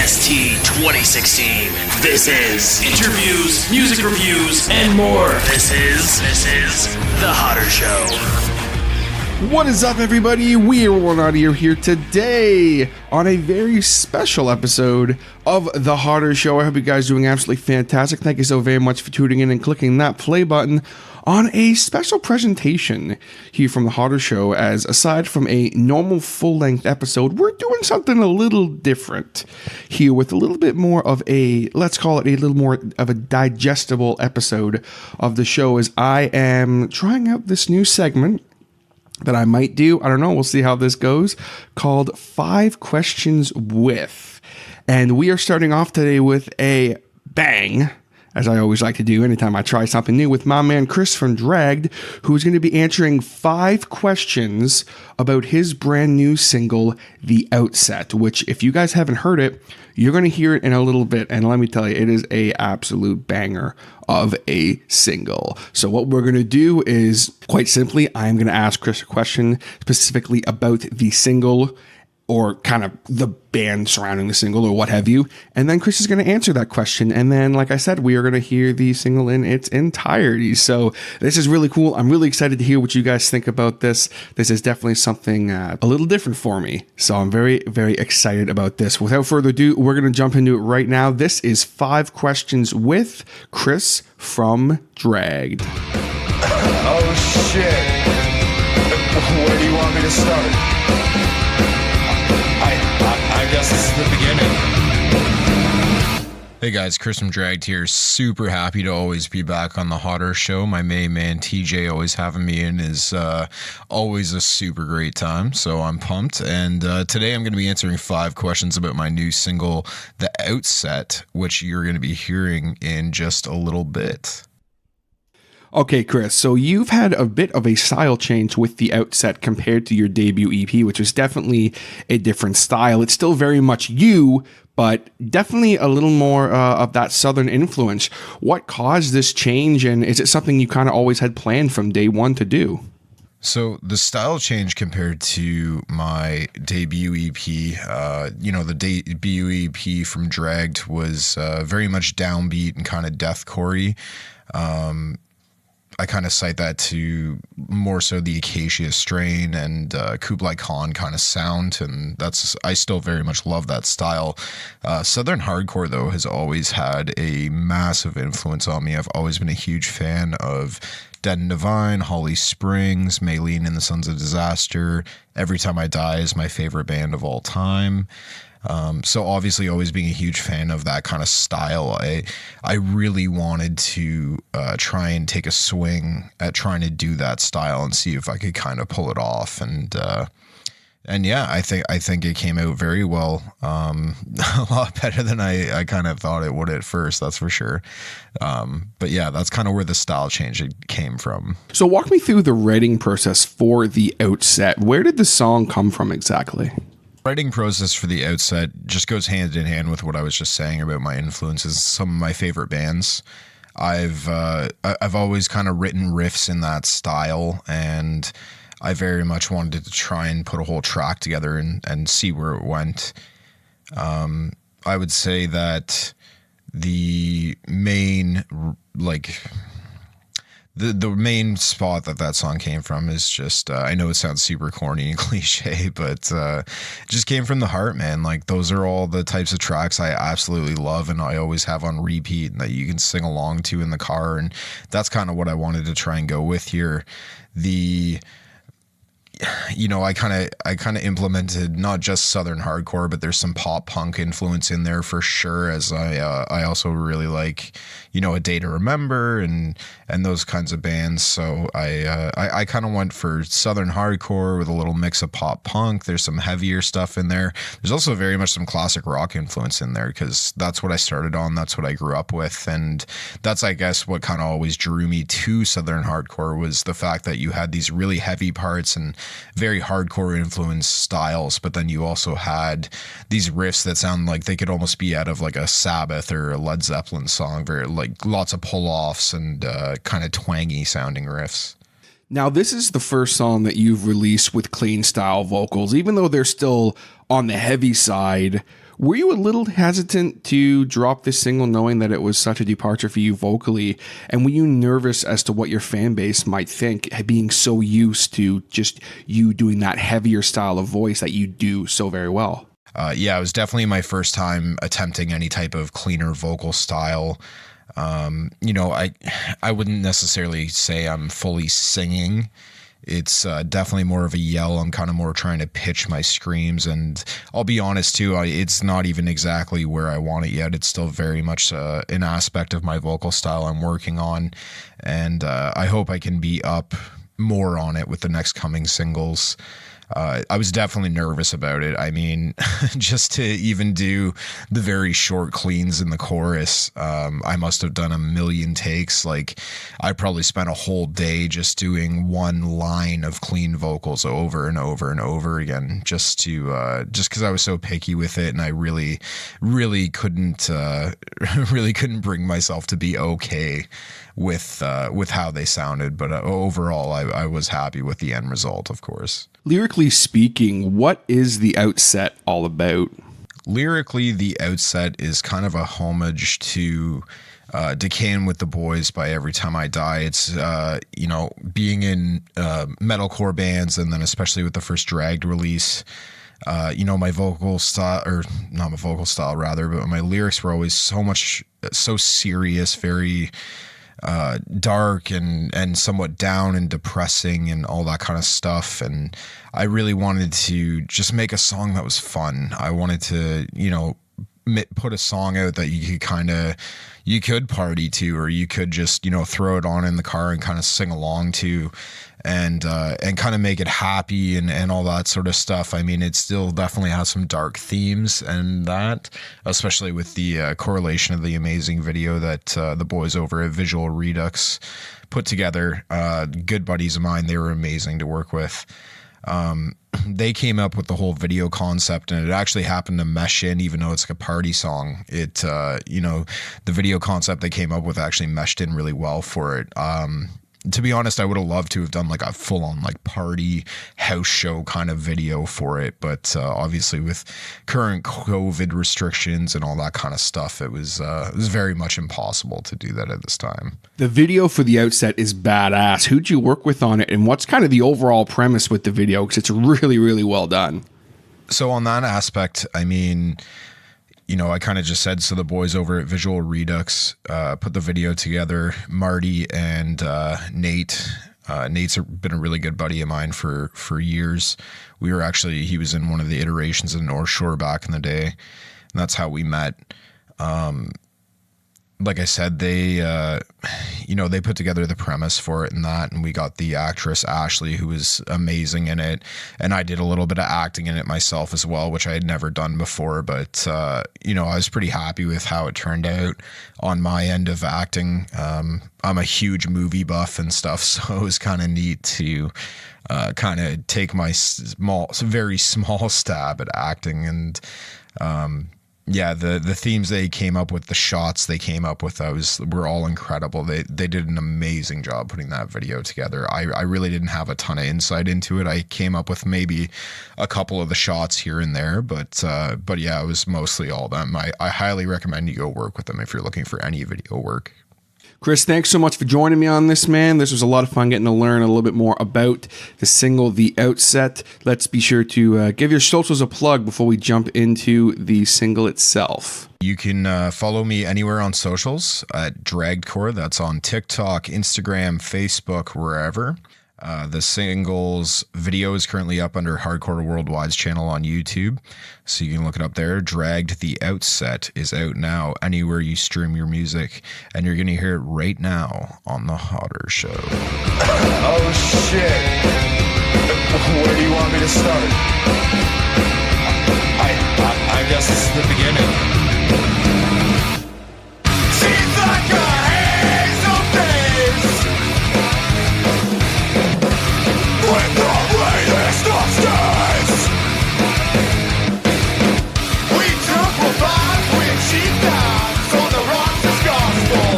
ST 2016. This is interviews, music reviews, and more. This is The Hodder Show. What is up, everybody? We are One Audio here today on a very special episode of The Hodder Show. I hope you guys are doing absolutely fantastic. Thank you so very much for tuning in and clicking that play button on a special presentation here from The Hodder Show, as aside from a normal full-length episode, we're doing something a little different here with a little bit more of a, let's call it a little more of a digestible episode of the show, as I am trying out this new segment that I might do, I don't know, we'll see how this goes, called 5 Questions With. And we are starting off today with a bang, as I always like to do anytime I try something new, with my man Chris from Dragged, who's going to be answering 5 questions about his brand new single, The Outset, which, if you guys haven't heard it, you're going to hear it in a little bit, and let me tell you, it is a absolute banger of a single. So what we're going to do is, quite simply, I'm going to ask Chris a question specifically about the single, or kind of the band surrounding the single, or what have you. And then Chris is going to answer that question. And then, like I said, we are going to hear the single in its entirety. So this is really cool. I'm really excited to hear what you guys think about this. This is definitely something a little different for me. So I'm very, very excited about this. Without further ado, we're going to jump into it right now. This is 5 Questions with Chris from Dragged. Oh, shit. Where do you want me to start? I guess this is the beginning. Hey guys, Chris from Dragged here. Super happy to always be back on the Hodder Show. My main man TJ always having me in is always a super great time, so I'm pumped. And today I'm going to be answering 5 questions about my new single, The Outset, which you're going to be hearing in just a little bit. Okay, Chris, so you've had a bit of a style change with The Outset compared to your debut EP, which was definitely a different style. It's still very much you, but definitely a little more of that Southern influence. What caused this change, and is it something you kind of always had planned from day one to do? So the style change compared to my debut EP, the debut EP from Dragged was very much downbeat and kind of deathcore-y. I kind of cite that to more so the Acacia Strain and Kublai Khan kind of sound, and I still very much love that style. Southern hardcore, though, has always had a massive influence on me. I've always been a huge fan of Dead and Divine, Holly Springs, Maylene and the Sons of Disaster. Every Time I Die is my favorite band of all time. So obviously always being a huge fan of that kind of style, I really wanted to try and take a swing at trying to do that style and see if I could kind of pull it off. And yeah, I think it came out very well, a lot better than I kind of thought it would at first, that's for sure. But yeah, that's kind of where the style change came from. So walk me through the writing process for The Outset. Where did the song come from exactly? Writing process for The Outset just goes hand in hand with what I was just saying about my influences. Some of my favorite bands. I've always kind of written riffs in that style, and I very much wanted to try and put a whole track together and see where it went. I would say that the main The main spot that song came from is just, I know it sounds super corny and cliche, but it just came from the heart, man. Like, those are all the types of tracks I absolutely love and I always have on repeat and that you can sing along to in the car. And that's kind of what I wanted to try and go with here. I kind of implemented not just Southern hardcore, but there's some pop punk influence in there for sure. As I also really like, A Day to Remember and those kinds of bands. So I kind of went for Southern hardcore with a little mix of pop punk. There's some heavier stuff in there. There's also very much some classic rock influence in there because that's what I started on. That's what I grew up with, and that's, I guess, what kind of always drew me to Southern hardcore was the fact that you had these really heavy parts and very hardcore influenced styles, but then you also had these riffs that sound like they could almost be out of like a Sabbath or a Led Zeppelin song, very like lots of pull-offs and kind of twangy sounding riffs. Now, this is the first song that you've released with clean style vocals, even though they're still on the heavy side. Were you a little hesitant to drop this single knowing that it was such a departure for you vocally? And were you nervous as to what your fan base might think, being so used to just you doing that heavier style of voice that you do so very well? Yeah, it was definitely my first time attempting any type of cleaner vocal style. I wouldn't necessarily say I'm fully singing. It's definitely more of a yell. I'm kind of more trying to pitch my screams, and I'll be honest too, it's not even exactly where I want it yet. It's still very much an aspect of my vocal style I'm working on, and I hope I can be up more on it with the next coming singles. I was definitely nervous about it. I mean, just to even do the very short cleans in the chorus, I must have done a million takes. Like, I probably spent a whole day just doing one line of clean vocals over and over and over again, just because I was so picky with it, and I really couldn't bring myself to be okay with how they sounded. But overall, I was happy with the end result, of course. Lyrically speaking, what is The Outset all about? Lyrically, The Outset is kind of a homage to Decaying with the Boys by Every Time I Die. It's, being in metalcore bands, and then especially with the first Dragged release, my vocal style, or not my vocal style rather, but my lyrics were always so serious, very dark and somewhat down and depressing and all that kind of stuff. And I really wanted to just make a song that was fun. I wanted to, put a song out that you could party to, or you could just, throw it on in the car and kind of sing along to, and kind of make it happy and all that sort of stuff. I mean, it still definitely has some dark themes, and that, especially with the correlation of the amazing video that the boys over at Visual Redux put together. Good buddies of mine, they were amazing to work with. They came up with the whole video concept, and it actually happened to mesh in, even though it's like a party song. The video concept they came up with actually meshed in really well for it. To be honest, I would have loved to have done like a full-on like party house show kind of video for it, but obviously with current COVID restrictions and all that kind of stuff, it was very much impossible to do that at this time. The video for The Outset is badass. Who'd you work with on it, and what's kind of the overall premise with the video? Because it's really, really well done. So on that aspect, I mean, I kind of just said, so the boys over at Visual Redux put the video together. Marty and Nate. Nate's been a really good buddy of mine for years. He was in one of the iterations of North Shore back in the day, and that's how we met. Like I said, they put together the premise for it and we got the actress Ashley, who was amazing in it. And I did a little bit of acting in it myself as well, which I had never done before. But, I was pretty happy with how it turned out on my end of acting. I'm a huge movie buff and stuff, so it was kind of neat to kind of take my very small stab at acting. And, the themes they came up with, the shots they came up with, were all incredible. They did an amazing job putting that video together. I really didn't have a ton of insight into it. I came up with maybe a couple of the shots here and there, but yeah, it was mostly all them. I highly recommend you go work with them if you're looking for any video work. Chris, thanks so much for joining me on this, man. This was a lot of fun getting to learn a little bit more about the single, The Outset. Let's be sure to give your socials a plug before we jump into the single itself. You can follow me anywhere on socials at Draggedcore. That's on TikTok, Instagram, Facebook, wherever. The single's video is currently up under Hardcore Worldwide's channel on YouTube, so you can look it up there. Dragged The Outset is out now anywhere you stream your music, and you're going to hear it right now on The Hodder Show. Oh shit. Where do you want me to start? I guess this is the beginning. Seems like a haze of days when the latest upstairs. We improvise with cheap dives on the rocks as gospel.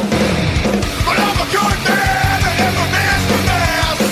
But I'm a good man that never missed the mess.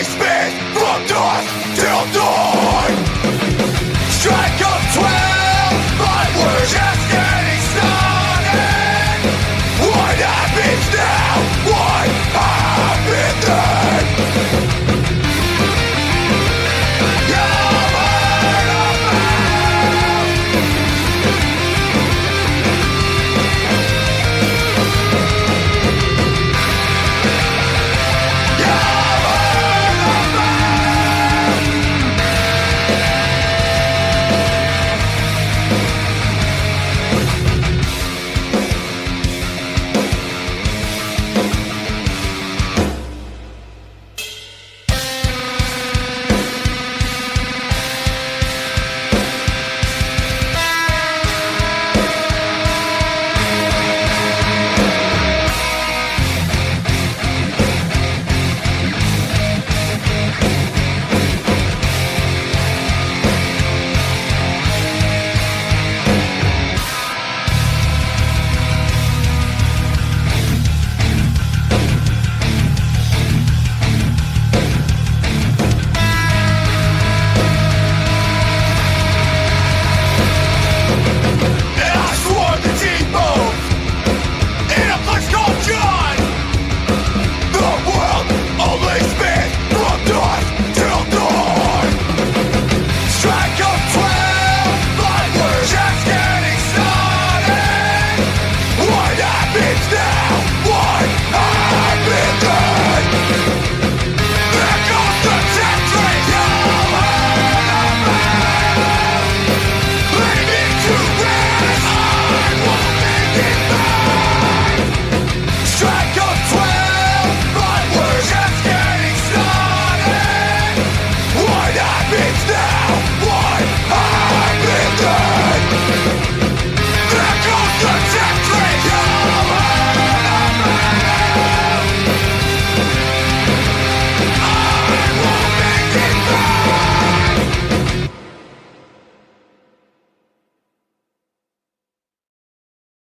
Enemy spears from north.